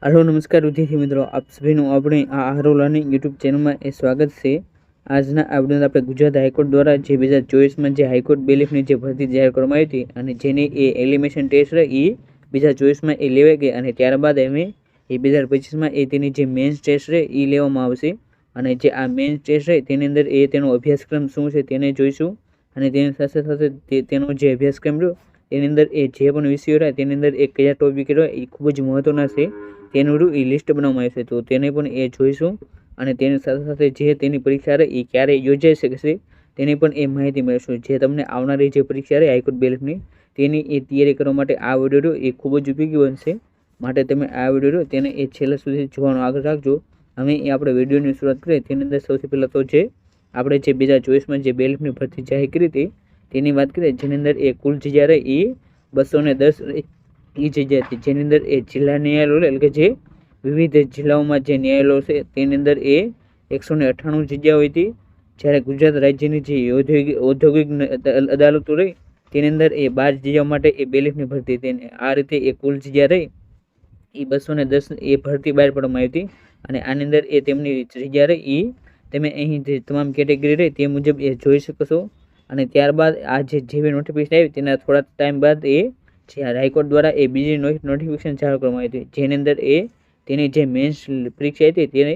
Hello नमस्कार विद्यार्थी मित्रों, आप सभी अपने आरो लर्निंग यूट्यूब चैनल में स्वागत है। આજના આ વિડિયોમાં આપણે ગુજરાત હાઈકોર્ટ દ્વારા જે 2024માં જે હાઈકોર્ટ બેલીફની જે ભરતી જાહેર કરવામાં આવી હતી અને જેની એ એલિમિનેશન ટેસ્ટ રહી એ 2024માં એ લેવાઈ ગઈ અને ત્યારબાદ એમે એ 2025માં એ તેની જે મેન્સ ટેસ્ટ રહે એ લેવામાં આવશે અને જે આ મેન્સ ટેસ્ટ રહે તેની અંદર એ તેનો અભ્યાસક્રમ શું છે તેને જોઈશું અને તેની સાથે સાથે તેનો જે અભ્યાસક્રમ રહ્યો તેની અંદર એ જે પણ વિષયો રહ્યા તેની અંદર એ કયા ટોપિક રહ્યા એ ખૂબ જ મહત્વના છે તેનું એ લિસ્ટ બનાવવામાં આવ્યું છે, તો તેને પણ એ જોઈશું અને તેની સાથે સાથે જે તેની પરીક્ષા રહે એ ક્યારે યોજાઈ શકશે તેની પણ એ માહિતી મેળવીશું। જે તમને આવનારી જે પરીક્ષા રહે હાઈકોર્ટ બેલીફની તેની એ તૈયારી કરવા માટે આ વિડીયો એ ખૂબ જ ઉપયોગી બનશે, માટે તમે આ વિડીયો તેને એ છેલ્લા સુધી જોવાનું આગળ રાખજો। હવે એ આપણે વિડીયોની શરૂઆત કરીએ તેની અંદર સૌથી પહેલાં તો જે આપણે જે 2024માં જે બેલીફની ભરતી જાહેર કરી હતી તેની વાત કરીએ, જેની અંદર એ કુલ જગ્યા રહી એ 210 એ જગ્યા હતી, જેની અંદર એ જિલ્લા ન્યાયાલયો એટલે કે જે વિવિધ જિલ્લાઓમાં જે ન્યાયાલયો છે તેની અંદર એ 198 જગ્યાઓ હતી। જ્યારે ગુજરાત રાજ્યની જે ઔદ્યોગિક અદાલતો રહી તેની અંદર એ 12 જગ્યાઓ માટે એ બેલીફની ભરતી હતી। આ રીતે એ કુલ જગ્યા રહી એ 210 એ ભરતી બહાર પાડવામાં આવી હતી અને આની અંદર એ તેમની જગ્યા રહી એ તમે અહીં જે તમામ કેટેગરી રહી તે મુજબ એ જોઈ શકો છો। અને ત્યારબાદ આ જેવી નોટિફિકેશન આવી તેના થોડા ટાઈમ બાદ એ જે હાઈકોર્ટ દ્વારા એ બીજી નોટિફિકેશન જાહેર કરવામાં આવી હતી, જેની અંદર એ તેની જે મેન્સ પરીક્ષા હતી તેને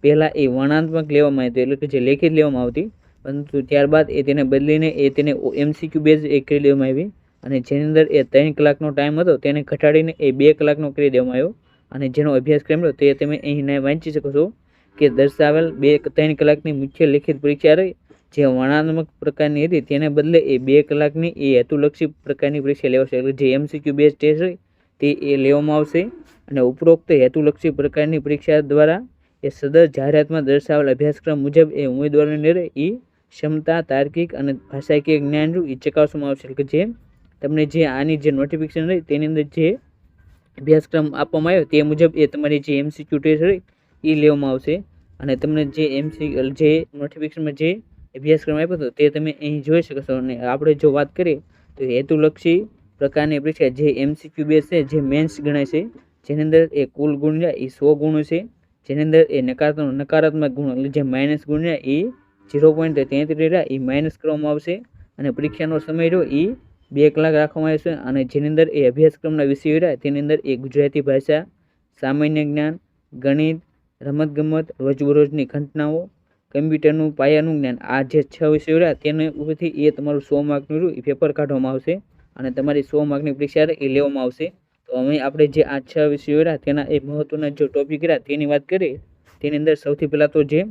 પહેલાં એ વર્ણનાત્મક લેવામાં આવી હતી એટલે કે જે લેખિત લેવામાં આવતી, પરંતુ ત્યારબાદ એ તેને બદલીને એ તેને MCQ બેઝ એ કરી દેવામાં આવી અને જેની અંદર એ 3 કલાકનો ટાઈમ હતો તેને ઘટાડીને એ 2 કલાકનો કરી દેવામાં આવ્યો અને જેનો અભ્યાસક્રમ રહ્યો તે તમે અહીં વાંચી શકો છો કે દર્શાવેલ 3 કલાકની મુખ્ય લેખિત પરીક્ષા રહી જે વર્ણનાત્મક પ્રકારની હતી તેને બદલે એ 2 કલાકની એ હેતુલક્ષી પ્રકારની પરીક્ષા લેવાશે એટલે જે MCQ બેઝ ટેસ્ટ રહી તે એ લેવામાં આવશે અને ઉપરોક્ત હેતુલક્ષી પ્રકારની પરીક્ષા દ્વારા એ સદર જાહેરાતમાં દર્શાવેલ અભ્યાસક્રમ મુજબ એ ઉમેદવારોને રહે એ ક્ષમતા, તાર્કિક અને ભાષાકીય જ્ઞાન એ ચકાસવામાં આવશે એટલે કે જે તમને જે આની જે નોટિફિકેશન રહી તેની અંદર જે અભ્યાસક્રમ આપવામાં આવ્યો તે મુજબ એ તમારી જે MCQ ટેસ્ટ રહી એ લેવામાં આવશે અને તમને જે નોટિફિકેશનમાં જે અભ્યાસક્રમ આપ્યો હતો તે તમે અહીં જોઈ શકો છો। અને આપણે જો વાત કરીએ તો હેતુલક્ષી પ્રકારની પરીક્ષા જે MCQ બેઝ છે જે મેન્સ ગણાય છે, જેની અંદર એ કુલ ગુણ રહ્યા એ 100 ગુણ છે, જેની અંદર એ નકારાત્મક ગુણ એટલે જે માઇનસ ગુણ રહ્યા એ 0.33 રહ્યા એ માઇનસ કરવામાં આવશે અને પરીક્ષાનો સમય રહ્યો એ 2 કલાક રાખવામાં આવશે અને જેની અંદર એ અભ્યાસક્રમના વિષયો રહ્યા તેની અંદર એ ગુજરાતી ભાષા, સામાન્ય જ્ઞાન, ગણિત, રમતગમત, રોજબરોજની ઘટનાઓ, કમ્પ્યુટરનું પાયાનું જ્ઞાન, આ જે 6 વિષયો રહ્યા તેને ઉપરથી એ તમારું 100 માર્કનું એ પેપર કાઢવામાં આવશે અને તમારી 100 માર્કની પરીક્ષા એ લેવામાં આવશે। તો હવે આપણે જે આ 6 વિષયો રહ્યા તેના એ મહત્વના જે ટોપિક રહ્યા તેની વાત કરીએ તેની અંદર સૌથી પહેલાં તો જે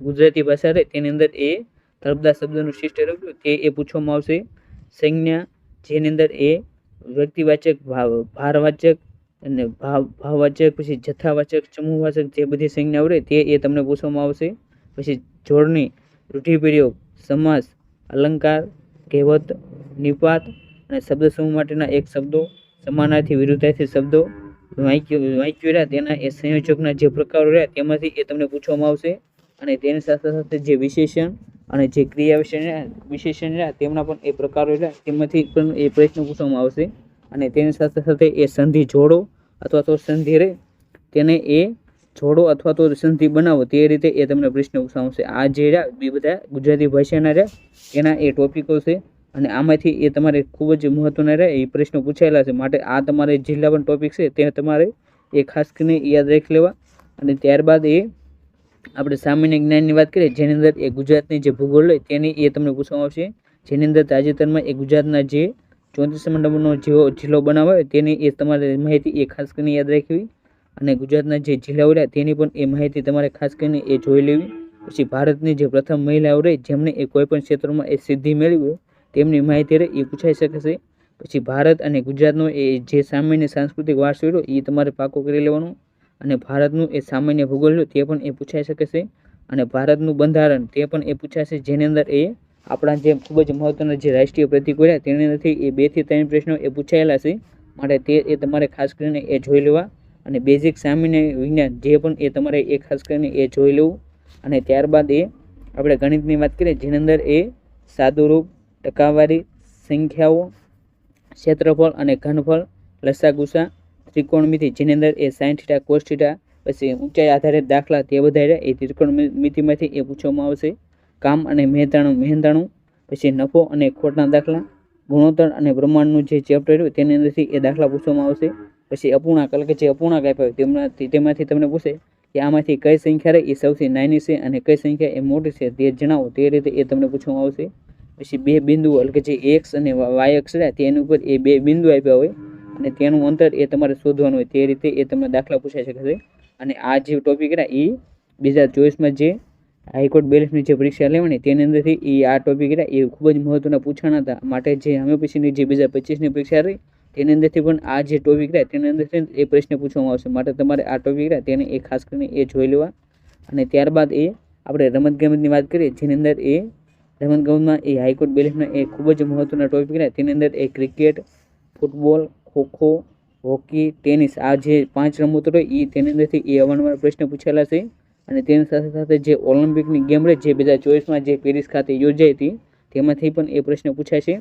ગુજરાતી ભાષા રહે તેની અંદર એ તળપદા શબ્દનું શિષ્ટ રહ્યું તે એ પૂછવામાં આવશે। સંજ્ઞા જેની અંદર એ વ્યક્તિવાચક, ભારવાચક અને ભાવવાચક, પછી જથ્થાવાચક, સમૂહવાચક જે બધી સંજ્ઞાઓ રહે તે એ તમને પૂછવામાં આવશે। પછી જોડણી, રૂઢિપ્રયોગ, સમાસ, અલંકાર, કહેવત, નિપાત અને શબ્દ સમૂહ માટેના એક શબ્દો, સમાનાર્થી, વિરુદ્ધાર્થી શબ્દો, વાક્યો રહ્યા તેના એ સંયોજકના જે પ્રકારો રહ્યા તેમાંથી એ તમને પૂછવામાં આવશે અને તેની સાથે સાથે જે વિશેષણ અને જે ક્રિયા વિશેષણ રહ્યા તેમના પણ એ પ્રકારો રહ્યા તેમાંથી પણ એ પ્રશ્ન પૂછવામાં આવશે અને તેની સાથે સાથે એ સંધિ જોડો અથવા તો સંધિ રહે તેને એ જોડો અથવા તો સંધિ બનાવો તે રીતે એ તમને પ્રશ્ન પૂછવામાં આવશે। આ જે રહ્યા એ બધા ગુજરાતી ભાષાના રહ્યા તેના એ ટોપિકો છે અને આમાંથી એ તમારે ખૂબ જ મહત્વના રહે એ પ્રશ્નો પૂછાયેલા છે, માટે આ તમારે જેટલા પણ ટોપિક છે તે તમારે એ ખાસ કરીને યાદ રાખી લેવા। અને ત્યારબાદ એ આપણે સામાન્ય જ્ઞાનની વાત કરીએ જેની અંદર એ ગુજરાતની જે ભૂગોળ હોય તેની એ તમને પૂછવામાં આવશે, જેની અંદર તાજેતરમાં એ ગુજરાતના જે 34 નંબરનો જિલ્લો બનાવાયો તેની એ તમારે માહિતી એ ખાસ કરીને યાદ રાખવી અને ગુજરાતના જે જિલ્લાઓ રહ્યા તેની પણ એ માહિતી તમારે ખાસ કરીને એ જોઈ લેવી। પછી ભારતની જે પ્રથમ મહિલાઓ રહી જેમણે એ કોઈપણ ક્ષેત્રમાં એ સિદ્ધિ મેળવી હોય તેમની માહિતી રહે એ પૂછાઈ શકે છે। પછી ભારત અને ગુજરાતનો એ જે સામાન્ય સાંસ્કૃતિક વારસો રહ્યો એ તમારે પાકો કરી લેવાનો અને ભારતનું એ સામાન્ય ભૂગોળ રહ્યો તે પણ એ પૂછાઈ શકે છે અને ભારતનું બંધારણ તે પણ એ પૂછાશે, જેની અંદર એ આપણા જે ખૂબ જ મહત્વના જે રાષ્ટ્રીય પ્રતીકો રહ્યા તેની અંદરથી એ 2 થી 3 પ્રશ્નો એ પૂછાયેલા છે, માટે તે એ તમારે ખાસ કરીને એ જોઈ લેવા અને બેઝિક સામાન્ય વિજ્ઞાન જે પણ એ તમારે એ ખાસ કરીને એ જોઈ લેવું। અને ત્યારબાદ એ આપણે ગણિતની વાત કરીએ જેની અંદર એ સાદુરૂપ, ટકાવારી, સંખ્યાઓ, ક્ષેત્રફળ અને ઘનફળ, લસાગુસા, ત્રિકોણમિતિ જેની અંદર એ સાઇન થીટા કોસ થીટા પછી ઊંચાઈ આધારિત દાખલા તે બધા એ ત્રિકોણમિતિમાંથી એ પૂછવામાં આવશે. કામ અને મહેનતાણું પછી નફો અને ખોટના દાખલા, ગુણોત્તર અને પ્રમાણનું જે ચેપ્ટર હોય તેની અંદરથી એ દાખલા પૂછવામાં આવશે. પછી અપૂર્ણાંક એટલે કે જે અપૂર્ણાંક આપ્યા હોય તેમાંથી તમને પૂછે કે આમાંથી કઈ સંખ્યા એ સૌથી નાની છે અને કઈ સંખ્યા એ મોટી છે તે જણાવો, તે રીતે એ તમને પૂછવામાં આવશે. પછી બે બિંદુઓ એટલે કે જે એક્સ અને વાય અક્ષ રહ્યા તેની ઉપર એ બે બિંદુ આપ્યા હોય અને તેનું અંતર એ તમારે શોધવાનું હોય, તે રીતે એ તમને દાખલા પૂછાઈ શકે છે. અને આ જે ટોપિક રહ્યા એ 2024માં જે હાઈકોર્ટ બેલિફની જે પરીક્ષા લેવાની તેની અંદરથી એ આ ટોપિક રહ્યા એ ખૂબ જ મહત્વના પૂછાણા હતા. માટે જે હોમિયોપેથીની જે 2025ની પરીક્ષા રહી તેની અંદરથી પણ આ જે ટોપિક રહ્યા તેની અંદરથી એ પ્રશ્ન પૂછવામાં આવશે. માટે તમારે આ ટોપિક રહ્યા તેને એ ખાસ કરીને એ જોઈ લેવા. અને ત્યારબાદ એ આપણે રમતગમતની વાત કરીએ જેની અંદર એ રમતગમતમાં એ હાઈકોર્ટ બેલિફના એ ખૂબ જ મહત્વના ટોપિક રહ્યા તેની અંદર એ cricket, football, kho kho, hockey, tennis આ જે 5 રમતો રહી એ તેની અંદરથી એ અવારનવાર પ્રશ્ન પૂછેલા છે. અને તેની સાથે સાથે જે ઓલિમ્પિકની ગેમ રહી જે 2024માં જે પેરિસ ખાતે યોજાઈ હતી તેમાંથી પણ એ પ્રશ્ન પૂછાય છે.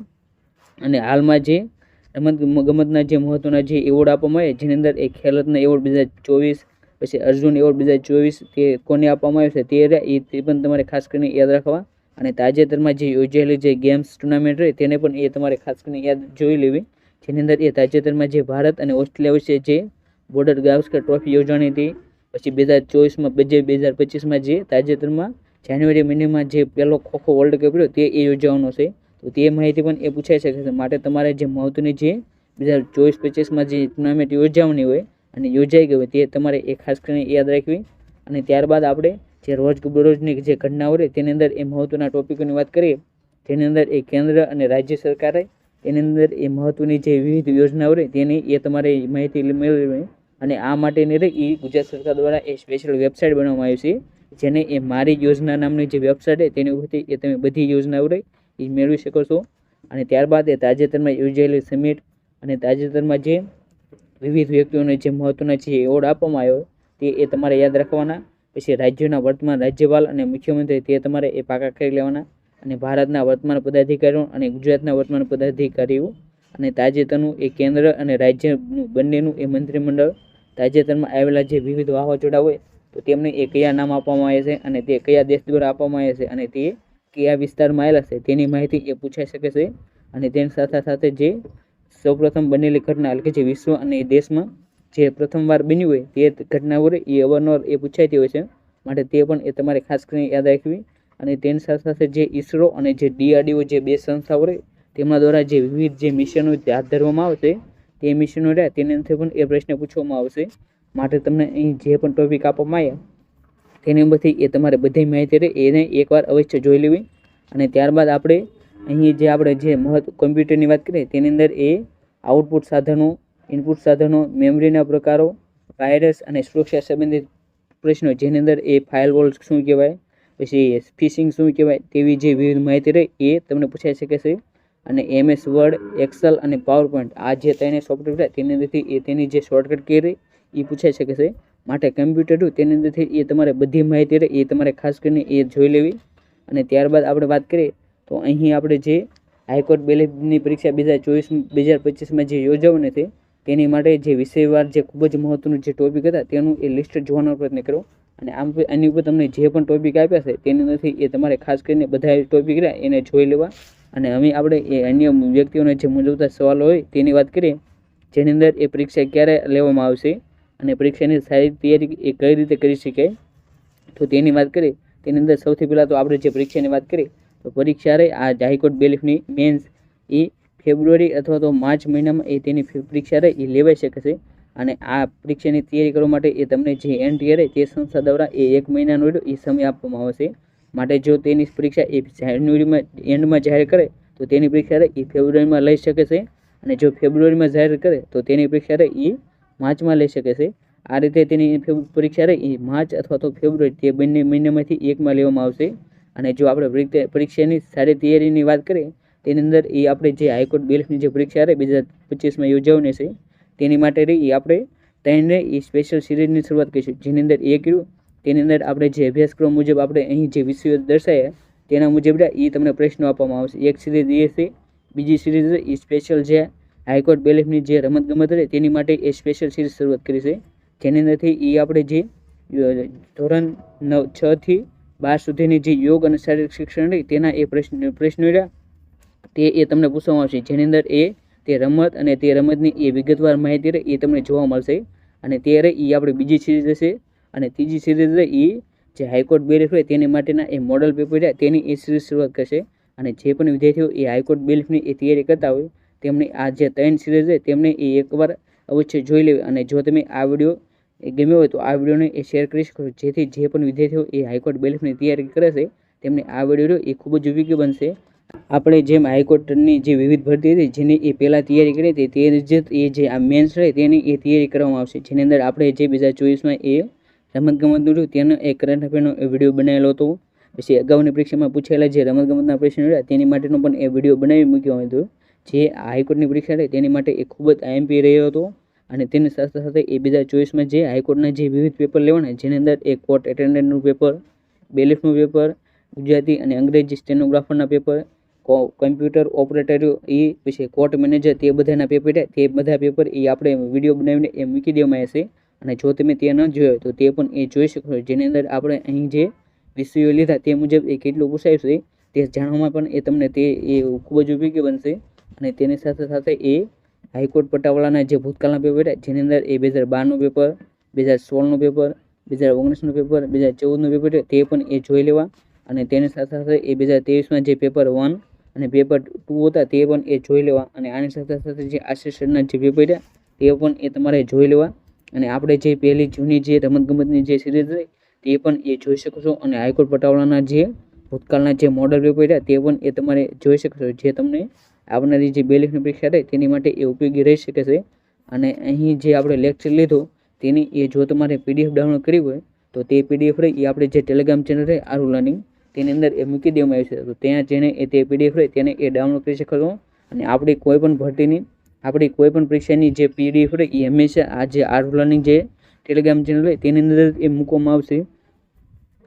અને હાલમાં જે રમતગમતના જે મહત્વના જે એવોર્ડ આપવામાં આવે જેની અંદર એ ખેલરત્ન એવોર્ડ 2024 પછી અર્જુન એવોર્ડ 2024 તે કોને આપવામાં આવ્યો છે તે પણ તમારે ખાસ કરીને યાદ રાખવા. અને તાજેતરમાં જે યોજાયેલી જે ગેમ્સ ટુર્નામેન્ટ રહી તેને પણ એ તમારે ખાસ કરીને યાદ જોઈ લેવી, જેની અંદર એ તાજેતરમાં જે ભારત અને ઓસ્ટ્રેલિયા વચ્ચે જે બોર્ડર ગાવસ્કર ટ્રોફી યોજાણી હતી. પછી 2024માં 2025માં જે તાજેતરમાં જાન્યુઆરી મહિનામાં જે પહેલો ખોખો વર્લ્ડ કપ રહ્યો તે એ યોજવાનો છે, તો તે માહિતી પણ એ પૂછાઈ શકે છે. માટે તમારે જે મહત્વની જે 2024-25માં જે ટુર્નામેન્ટ યોજાવાની હોય અને યોજાઈ ગઈ હોય તે તમારે એ ખાસ કરીને યાદ રાખવી. અને ત્યારબાદ આપણે જે રોજ બરોજની જે ઘટનાઓ રહે તેની અંદર એ મહત્વના ટોપિકોની વાત કરીએ જેની અંદર એ કેન્દ્ર અને રાજ્ય સરકારે તેની અંદર એ મહત્વની જે વિવિધ યોજનાઓ રહે તેની એ તમારે માહિતી મેળવવી. અને આ માટેની રહી એ ગુજરાત સરકાર દ્વારા એ સ્પેશિયલ વેબસાઇટ બનાવવામાં આવી છે, જેને એ મારી યોજના નામની જે વેબસાઇટ છે તેની ઉપરથી એ તમે બધી યોજનાઓ રહી એ મેળવી શકો છો. અને ત્યારબાદ એ તાજેતરમાં યોજાયેલી સમિટ અને તાજેતરમાં જે વિવિધ વ્યક્તિઓને જે મહત્વના જે એવોર્ડ આપવામાં આવ્યો તે એ તમારે યાદ રાખવાના. પછી રાજ્યોના વર્તમાન રાજ્યપાલ અને મુખ્યમંત્રી તે તમારે એ પાકા કરી લેવાના. અને ભારતના વર્તમાન પદાધિકારીઓ અને ગુજરાતના વર્તમાન પદાધિકારીઓ અને તાજેતરનું એ કેન્દ્ર અને રાજ્યનું બંનેનું એ મંત્રીમંડળ તાજેતરમાં આવેલા જે વિવિધ વાવાઝોડા હોય તો તેમને એ કયા નામ આપવામાં આવે છે અને તે કયા દેશ દ્વારા આપવામાં આવે છે અને તે કયા વિસ્તારમાં આવેલા છે તેની માહિતી એ પૂછાઈ શકે છે. અને તેની સાથે સાથે જે સૌપ્રથમ બનેલી ઘટના એટલે કે જે વિશ્વ અને દેશમાં જે પ્રથમવાર બન્યું હોય તે ઘટનાઓ એ અવારનવાર એ પૂછાતી હોય છે. માટે તે પણ એ તમારે ખાસ કરીને યાદ રાખવી. અને તેની સાથે સાથે જે ઈસરો અને જે DRDO જે બે સંસ્થાઓ રહે તેમના દ્વારા જે વિવિધ જે મિશનો હાથ ધરવામાં આવશે તે મિશનો રહ્યા તેની અંદર પણ એ પ્રશ્ન પૂછવામાં આવશે. માટે તમને અહીં જે પણ ટોપિક આપવામાં આવ્યા તેની અંદરથી એ તમારે બધી માહિતી રહે એને એકવાર અવશ્ય જોઈ લેવી. અને ત્યારબાદ આપણે અહીં જે કમ્પ્યુટરની વાત કરીએ તેની અંદર એ આઉટપુટ સાધનો, ઇનપુટ સાધનો, મેમરીના પ્રકારો, વાયરસ અને સુરક્ષા સંબંધિત પ્રશ્નો જેની અંદર એ ફાયરવોલ શું કહેવાય, પછી ફિશિંગ શું કહેવાય તેવી જે વિવિધ માહિતી રહે એ તમને પૂછાઈ શકે છે. અને MS વર્ડ, એક્સેલ અને પાવર પોઈન્ટ આ જે ત્રણેય સોફ્ટવેર છે તેની અંદરથી એ તેની જે શોર્ટકટ કી રહી એ પૂછાઈ શકે છે. માટે કમ્પ્યુટર તેની અંદરથી એ તમારે બધી માહિતી રહે એ તમારે ખાસ કરીને એ જોઈ લેવી. અને ત્યારબાદ આપણે વાત કરીએ તો અહીં આપણે જે હાઈકોર્ટ બેલિફની પરીક્ષા 2024-2025માં જે યોજવાની હતી તેની માટે જે વિષયવાર જે ખૂબ જ મહત્વનું જે ટોપિક હતા તેનું એ લિસ્ટ જોવાનો પ્રયત્ન કરો. અને આની ઉપર તમને જે પણ ટોપિક આપ્યા છે તેની અંદરથી એ તમારે ખાસ કરીને બધા ટોપિક રહ્યા એને જોઈ લેવા. અને હવે આપણે એ અન્ય વ્યક્તિઓને જે મૂંઝવતા સવાલો હોય તેની વાત કરીએ જેની અંદર એ પરીક્ષા ક્યારે લેવામાં આવશે અને પરીક્ષાની સારી તૈયારી એ કઈ રીતે કરી શકાય તો તેની વાત કરીએ. તેની અંદર સૌથી પહેલાં તો આપણે જે પરીક્ષાની વાત કરીએ તો પરીક્ષા રહે આ હાઈકોર્ટ બેલિફની મેન્સ એ ફેબ્રુઆરી અથવા તો માર્ચ મહિનામાં એ તેની પરીક્ષા રહે એ લેવાઈ શકે છે. અને આ પરીક્ષાની તૈયારી કરવા માટે એ તમને જે NTA રહે તે સંસ્થા દ્વારા એ 1 મહિનાનો એ સમય આપવામાં આવશે. માટે જો તેની પરીક્ષા એ જાન્યુઆરીમાં એન્ડમાં જાહેર કરે તો તેની પરીક્ષા રહે એ ફેબ્રુઆરીમાં લઈ શકે છે. અને જો ફેબ્રુઆરીમાં જાહેર કરે તો તેની પરીક્ષા રહે એ માર્ચમાં લઈ શકે છે. આ રીતે તેની પરીક્ષા રહે એ માર્ચ અથવા તો ફેબ્રુઆરી તે બંને મહિનામાંથી એકમાં લેવામાં આવશે. અને જો આપણે પરીક્ષાની સારી તૈયારીની વાત કરીએ તેની અંદર એ આપણે જે હાઈકોર્ટ બેલિફની જે પરીક્ષા રહે 2025માં યોજાવાની છે તેની માટે રહી આપણે ત્રણે એ સ્પેશિયલ સિરીઝની શરૂઆત કરીશું. જેની અંદર એ કર્યું તેની અંદર આપણે જે અભ્યાસક્રમ મુજબ આપણે અહીં જે વિષયો દર્શાવ્યા તેના મુજબ એ તમને પ્રશ્નો આપવામાં આવશે. એક સિરીઝ એ છે, બીજી સિરીઝ એ સ્પેશિયલ છે હાઈકોર્ટ બેલીફની જે રમતગમત રહે તેની માટે એ સ્પેશિયલ સિરીઝ શરૂઆત કરી છે, જેની અંદરથી એ આપણે જે ધોરણ 6 થી 12 સુધીની જે યોગ અને શારીરિક શિક્ષણ રહી તેના એ પ્રશ્નો રહ્યા તે એ તમને પૂછવામાં આવશે, જેની અંદર તે રમત અને તે રમતની એ વિગતવાર માહિતી રહે એ તમને જોવા મળશે. અને તે રહે એ આપણે બીજી સિરીઝ હશે. અને ત્રીજી સિરીઝ રહે એ જે હાઈકોર્ટ બેલીફ હોય તેની માટેના એ મોડલ પેપર રહ્યા તેની એ સિરીઝ શરૂઆત કરશે. અને જે પણ વિદ્યાર્થીઓ એ હાઈકોર્ટ બેલીફની એ તૈયારી કરતા હોય તેમણે આ જે 3 સિરીઝ છે તેમને એ એકવાર અવશ્ય જોઈ લેવી. અને જો તમે આ વિડીયો ગમ્યો હોય તો આ વિડીયોને એ શેર કરી શકો, જેથી જે પણ વિદ્યાર્થીઓ એ હાઈકોર્ટ બેલીફની તૈયારી કરે છે તેમને આ વિડીયો એ ખૂબ જ ઉપયોગી બનશે. આપણે જેમ હાઈકોર્ટની જે વિવિધ ભરતી હતી જેની એ પહેલાં તૈયારી કરી હતી તે જ એ જે આ મેન્સ રહે તેની એ તૈયારી કરવામાં આવશે, જેની અંદર આપણે જે 2024માં એ રમતગમતનું રહ્યું તેનો એક કરંટ અફેરનો વિડીયો બનાવેલો હતો. પછી અગાઉની પરીક્ષામાં પૂછાયેલા જે રમતગમતના પ્રશ્નો રહ્યા તેની માટેનો પણ એ વિડીયો બનાવી મૂક્યો હતો. જે હાઈકોર્ટની પરીક્ષા રહી તેની માટે એ ખૂબ જ આઈએમપી રહ્યો હતો. અને તેની સાથે સાથે એ 2024માં જે હાઈકોર્ટના જે વિવિધ પેપર લેવાના જેની અંદર એ કોર્ટ એટેન્ડન્ટનું પેપર, બેલીફનું પેપર, ગુજરાતી અને અંગ્રેજી સ્ટેનોગ્રાફરના પેપર, કમ્પ્યુટર ઓપરેટર એ પછી કોર્ટ મેનેજર તે બધાના પેપર તે બધા પેપર એ આપણે વિડીયો બનાવીને એ મૂકી દેવામાં આવશે. અને જો તમે તે ન જોયો તો તે પણ એ જોઈ શકો છો, જેની અંદર આપણે અહીં જે વિષયો લીધા તે મુજબ એ કેટલું પૂછાયું છે તે જાણવામાં પણ એ તમને તે એ ખૂબ જ ઉપયોગી બનશે. અને તેની સાથે સાથે એ હાઈકોર્ટ પટ્ટાવાળાના જે ભૂતકાળના પેપર જેની અંદર એ 2012નું પેપર, 2016નું પેપર, 2019નું પેપર, 2014નું પેપર તે પણ એ જોઈ લેવા. અને તેની સાથે સાથે એ 2023માં જે પેપર 1 અને પેપર 2 હતા તે પણ એ જોઈ લેવા. અને આની સાથે સાથે જે આસિસ્ટન્ટના જે પેપર તે પણ એ તમારે જોઈ લેવા. અને આપણે જે પહેલી જૂની જે રમતગમતની જે સિરીઝ રહી તે પણ એ જોઈ શકો છો. અને હાઈકોર્ટ પટ્ટાવાળાના જે ભૂતકાળના જે મોડલ પેપર તે પણ એ તમારે જોઈ શકો છો, જે તમને આવનારી જે બેલીફની પરીક્ષા રહે તેની માટે એ ઉપયોગી રહી શકે છે. અને અહીં જે આપણે લેક્ચર લીધો તેની એ જો તમારે પીડીએફ ડાઉનલોડ કરવી હોય તો તે પીડીએફ રહી એ આપણે જે ટેલિગ્રામ ચેનલ રહે આરુ લર્નિંગ તેની અંદર એ મૂકી દેવામાં આવે છે. તો ત્યાં જેને એ તે પીડીએફ રહે તેને એ ડાઉનલોડ કરી શકો છો. અને આપણી કોઈ પણ ભરતીની આપણી કોઈ પણ પરીક્ષાની જે પીડીએફ રહે એ હંમેશા આ જે આરુ લર્નિંગ જે ટેલિગ્રામ ચેનલ રહે તેની અંદર એ મૂકવામાં આવશે.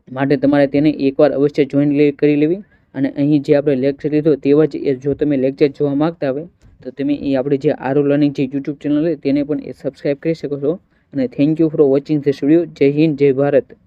માટે તમારે તેને એકવાર અવશ્ય જોઈન કરી લેવી. અને અહીં જે આપણે લેક્ચર લીધો તેવા જ એ જો તમે લેક્ચર જોવા માગતા હોય તો તમે એ આપણે જે આરુ લર્નિંગ જે યુટ્યુબ ચેનલ છે તેને પણ એ સબસ્ક્રાઈબ કરી શકો છો. અને thank you for watching this video. જય હિન્દ, જય ભારત.